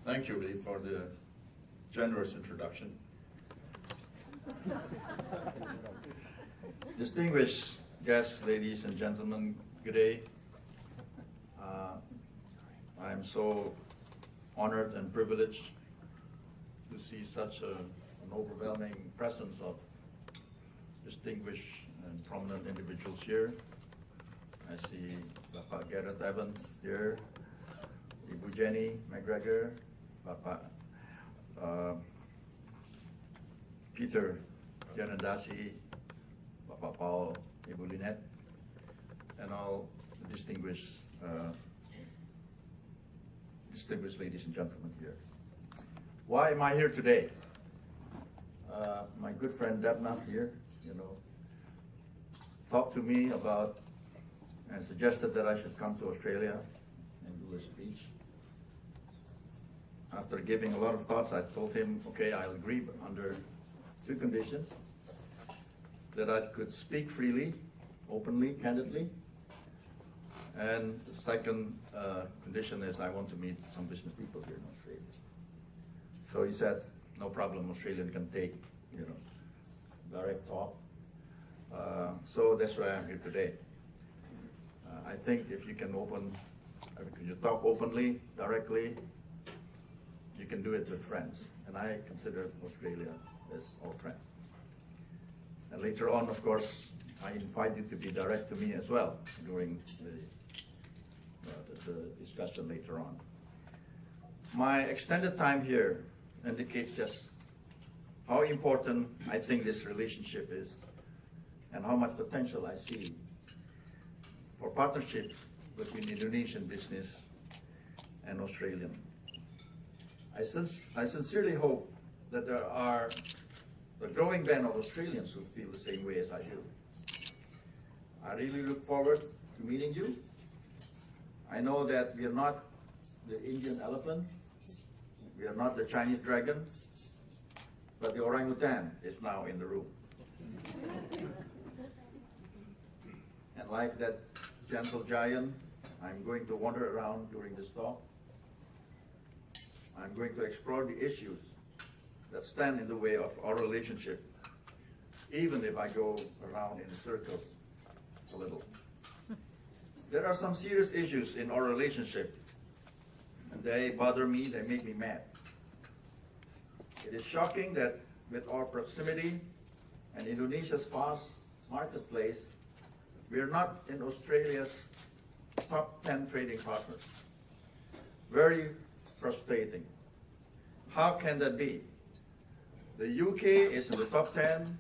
Thank you, Lee, for the generous introduction. Distinguished guests, ladies and gentlemen, good day. I'm so honored and privileged to see such an overwhelming presence of distinguished and prominent individuals here. I see Bapak Gareth Evans here, Ibu Jenny McGregor, Bapak Peter Janandasi, Bapak Paul, Ibu Lynette, and all the distinguished ladies and gentlemen here. Why am I here today? My good friend Debnath here, talked to me about and suggested that I should come to Australia and do a speech. After giving a lot of thoughts, I told him, okay, I'll agree, but under two conditions: that I could speak freely, openly, candidly, and the second condition is I want to meet some business people here in Australia. So he said, no problem, Australian can take, direct talk. So that's why I'm here today. I think if you can talk openly, directly, you can do it with friends. And I consider Australia as our friend. And later on, of course, I invite you to be direct to me as well during the discussion later on. My extended time here indicates just how important I think this relationship is and how much potential I see for partnerships between Indonesian business and Australian. I sincerely hope that there are a growing band of Australians who feel the same way as I do. I really look forward to meeting you. I know that we are not the Indian elephant, we are not the Chinese dragon, but the orangutan is now in the room. And like that gentle giant, I'm going to wander around during this talk. I'm going to explore the issues that stand in the way of our relationship, even if I go around in circles a little. There are some serious issues in our relationship, and they bother me, they make me mad. It is shocking that with our proximity and Indonesia's vast marketplace, we are not in Australia's top 10 trading partners. Very frustrating. How can that be? The UK is in the top 10,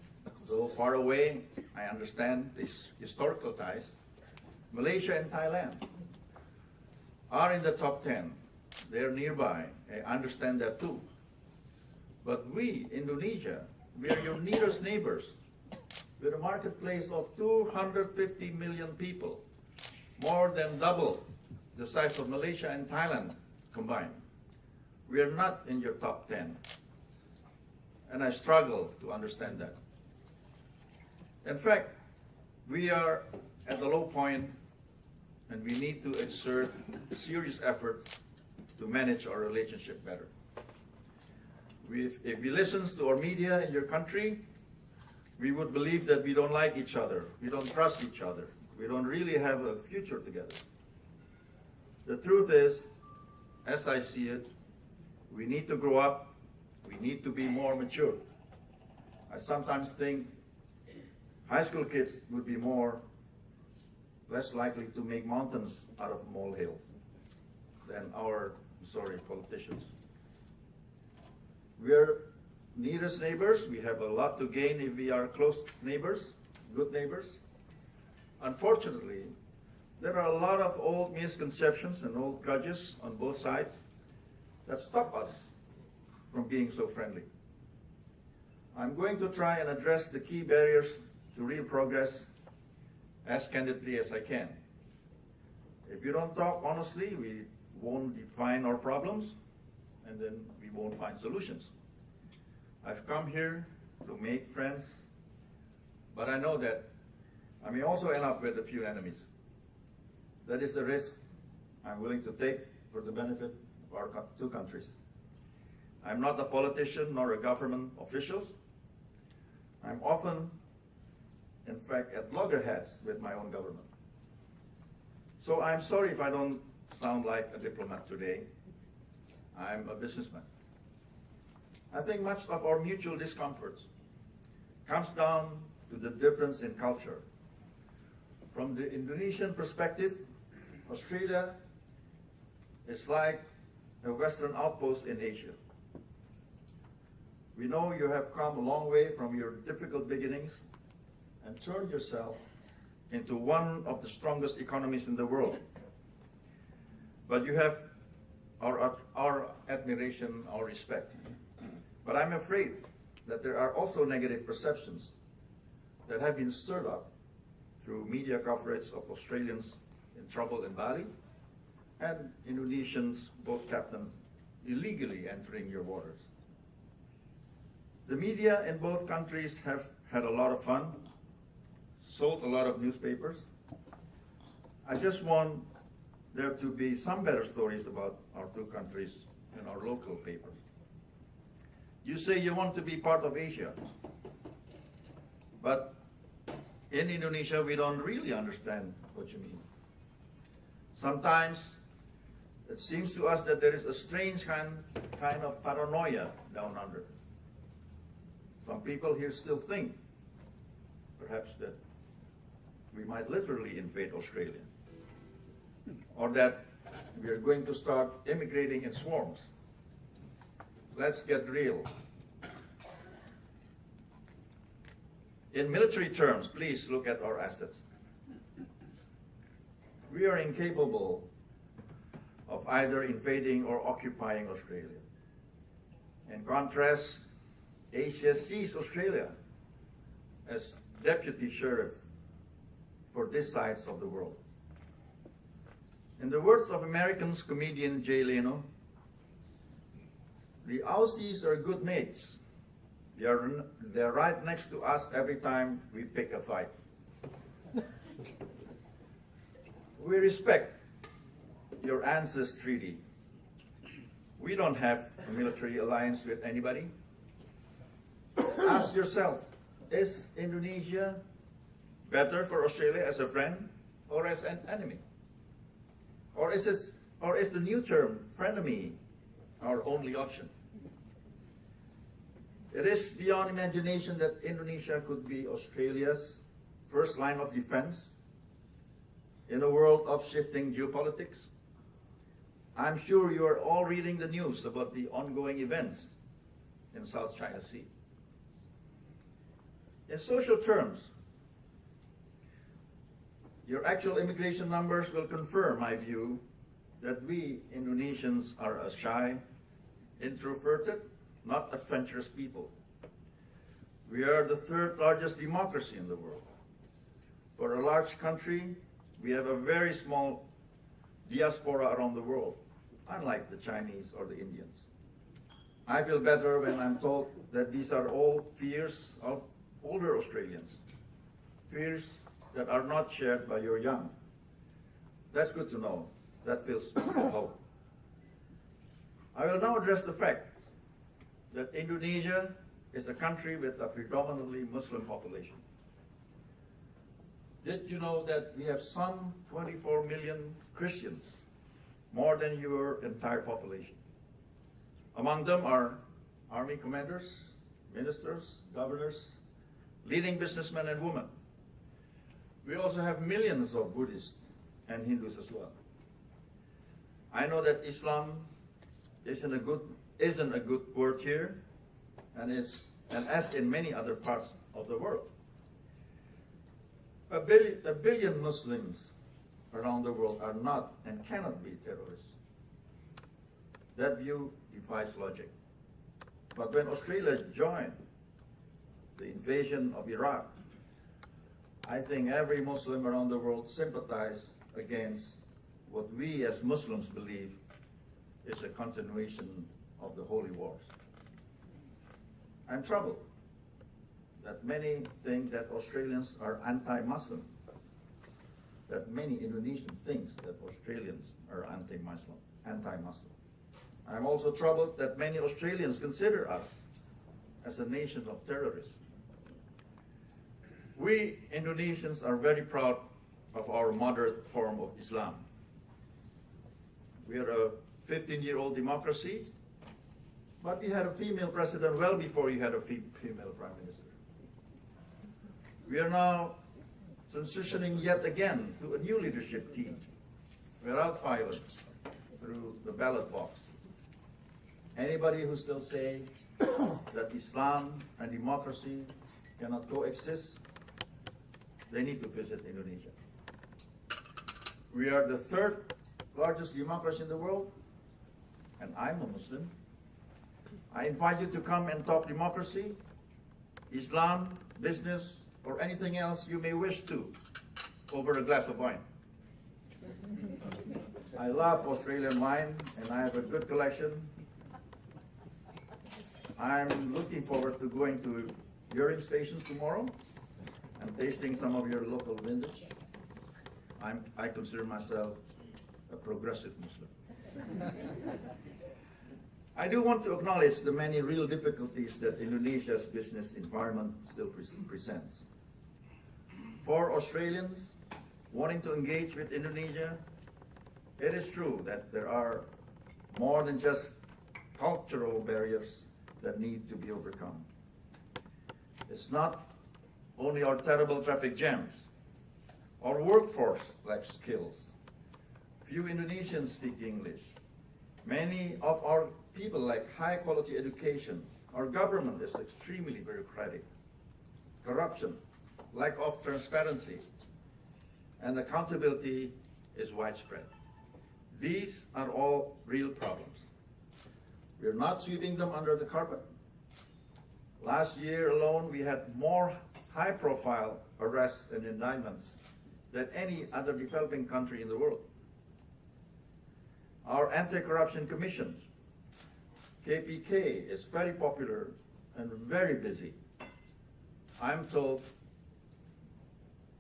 though far away. I understand these historical ties. Malaysia and Thailand are in the top 10. They're nearby. I understand that too. But we, Indonesia, we are your nearest neighbors. With a marketplace of 250 million people, more than double the size of Malaysia and Thailand combined. We are not in your top 10. And I struggle to understand that. In fact, we are at the low point, and we need to exert serious efforts to manage our relationship better. If we listen to our media in your country, we would believe that we don't like each other, we don't trust each other, we don't really have a future together. The truth is, as I see it, we need to grow up, we need to be more mature. I sometimes think high school kids would be less likely to make mountains out of molehills than our, politicians. We are nearest neighbors. We have a lot to gain if we are close neighbors, good neighbors. Unfortunately, there are a lot of old misconceptions and old grudges on both sides that stop us from being so friendly. I'm going to try and address the key barriers to real progress as candidly as I can. If you don't talk honestly, we won't define our problems, and then we won't find solutions. I've come here to make friends, but I know that I may also end up with a few enemies. That is the risk I'm willing to take for the benefit of our two countries. I'm not a politician nor a government official. I'm often, in fact, at loggerheads with my own government. So I'm sorry if I don't sound like a diplomat today. I'm a businessman. I think much of our mutual discomforts comes down to the difference in culture. From the Indonesian perspective, Australia is like a Western outpost in Asia. We know you have come a long way from your difficult beginnings and turned yourself into one of the strongest economies in the world. But you have our admiration, our respect. But I'm afraid that there are also negative perceptions that have been stirred up through media coverage of Australians in trouble in Bali and Indonesians, boat captains, illegally entering your waters. The media in both countries have had a lot of fun, sold a lot of newspapers. I just want there to be some better stories about our two countries in our local papers. You say you want to be part of Asia, but in Indonesia we don't really understand what you mean. Sometimes it seems to us that there is a strange kind of paranoia down under. Some people here still think, perhaps, that we might literally invade Australia, or that we are going to start immigrating in swarms. Let's get real. In military terms, please look at our assets. We are incapable of either invading or occupying Australia. In contrast, Asia sees Australia as deputy sheriff for these sides of the world. In the words of American comedian Jay Leno, the Aussies are good mates. They're right next to us every time we pick a fight. We respect your ANZUS treaty. We don't have a military alliance with anybody. Ask yourself, is Indonesia better for Australia as a friend or as an enemy? Or is the new term, frenemy, our only option? It is beyond imagination that Indonesia could be Australia's first line of defense in a world of shifting geopolitics. I'm sure you are all reading the news about the ongoing events in South China Sea. In social terms, your actual immigration numbers will confirm my view that we Indonesians are a shy, introverted, not adventurous people. We are the third largest democracy in the world. For a large country, we have a very small diaspora around the world, unlike the Chinese or the Indians. I feel better when I'm told that these are all fears of older Australians, fears that are not shared by your young. That's good to know. That fills me with hope. I will now address the fact that Indonesia is a country with a predominantly Muslim population. Did you know that we have some 24 million Christians, more than your entire population? Among them are army commanders, ministers, governors, leading businessmen and women. We also have millions of Buddhists and Hindus as well. I know that Islam isn't a good word here, and as in many other parts of the world. A billion Muslims around the world are not and cannot be terrorists. That view defies logic. But when Australia joined the invasion of Iraq, I think every Muslim around the world sympathized against what we as Muslims believe is a continuation of the holy wars. I'm troubled that many think that Australians are anti-Muslim, that many Indonesians think that Australians are anti-Muslim. I'm also troubled that many Australians consider us as a nation of terrorists. We Indonesians are very proud of our moderate form of Islam. We are a 15-year-old democracy, but we had a female president well before you had a female prime minister. We are now transitioning yet again to a new leadership team without violence through the ballot box. Anybody who still say that Islam and democracy cannot coexist, they need to visit Indonesia. We are the third largest democracy in the world, and I'm a Muslim. I invite you to come and talk democracy, Islam, business, or anything else you may wish to over a glass of wine. I love Australian wine, and I have a good collection. I'm looking forward to going to urine stations tomorrow and tasting some of your local vintage. I consider myself a progressive Muslim. I do want to acknowledge the many real difficulties that Indonesia's business environment still presents. For Australians wanting to engage with Indonesia, it is true that there are more than just cultural barriers that need to be overcome. It's not only our terrible traffic jams. Our workforce lacks skills. Few Indonesians speak English. Many of our people lack high quality education. Our government is extremely bureaucratic. Corruption, lack of transparency, and accountability is widespread. These are all real problems. We are not sweeping them under the carpet. Last year alone, we had more high-profile arrests and indictments than any other developing country in the world. Our anti-corruption commissions, KPK, is very popular and very busy. I'm told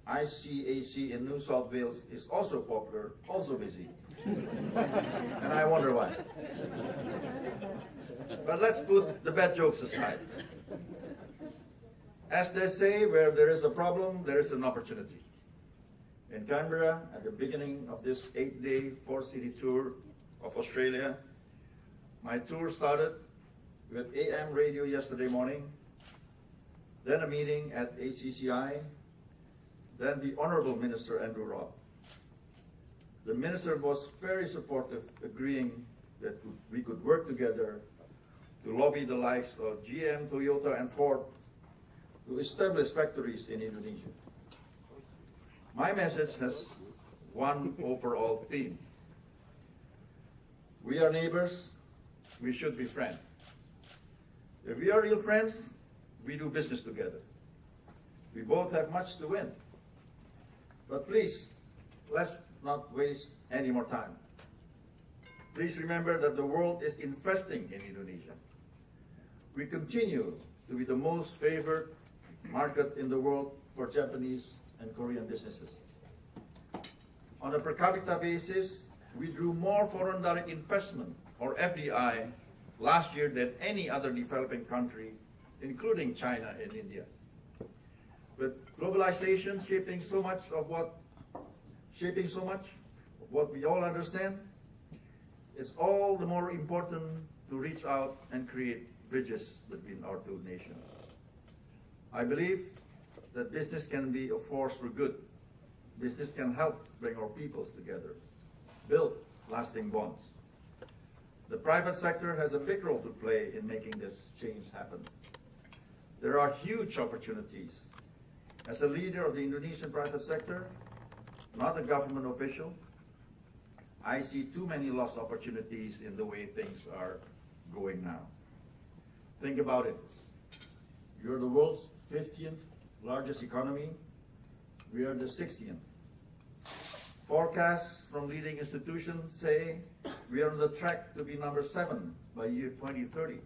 ICAC in New South Wales is also popular, also busy. And I wonder why. But let's put the bad jokes aside. As they say, where there is a problem, there is an opportunity. In Canberra, at the beginning of this 8-day, 4-city tour of Australia, my tour started with AM radio yesterday morning, then a meeting at ACCI, then the Honourable Minister Andrew Robb. The Minister was very supportive, agreeing that we could work together to lobby the likes of GM, Toyota, and Ford to establish factories in Indonesia. My message has one overall theme. We are neighbors, we should be friends. If we are real friends, we do business together. We both have much to win. But please, let's not waste any more time. Please remember that the world is investing in Indonesia. We continue to be the most favored market in the world for Japanese and Korean businesses. On a per capita basis, we drew more foreign direct investment, or FDI, last year than any other developing country, including China and India. With globalization shaping so much of what we all understand, it's all the more important to reach out and create bridges between our two nations. I believe that business can be a force for good. Business can help bring our peoples together, build lasting bonds. The private sector has a big role to play in making this change happen. There are huge opportunities. As a leader of the Indonesian private sector, not a government official, I see too many lost opportunities in the way things are going now. Think about it. You're the world's 50th largest economy. We are the 60th. Forecasts from leading institutions say we are on the track to be number 7 by year 2030.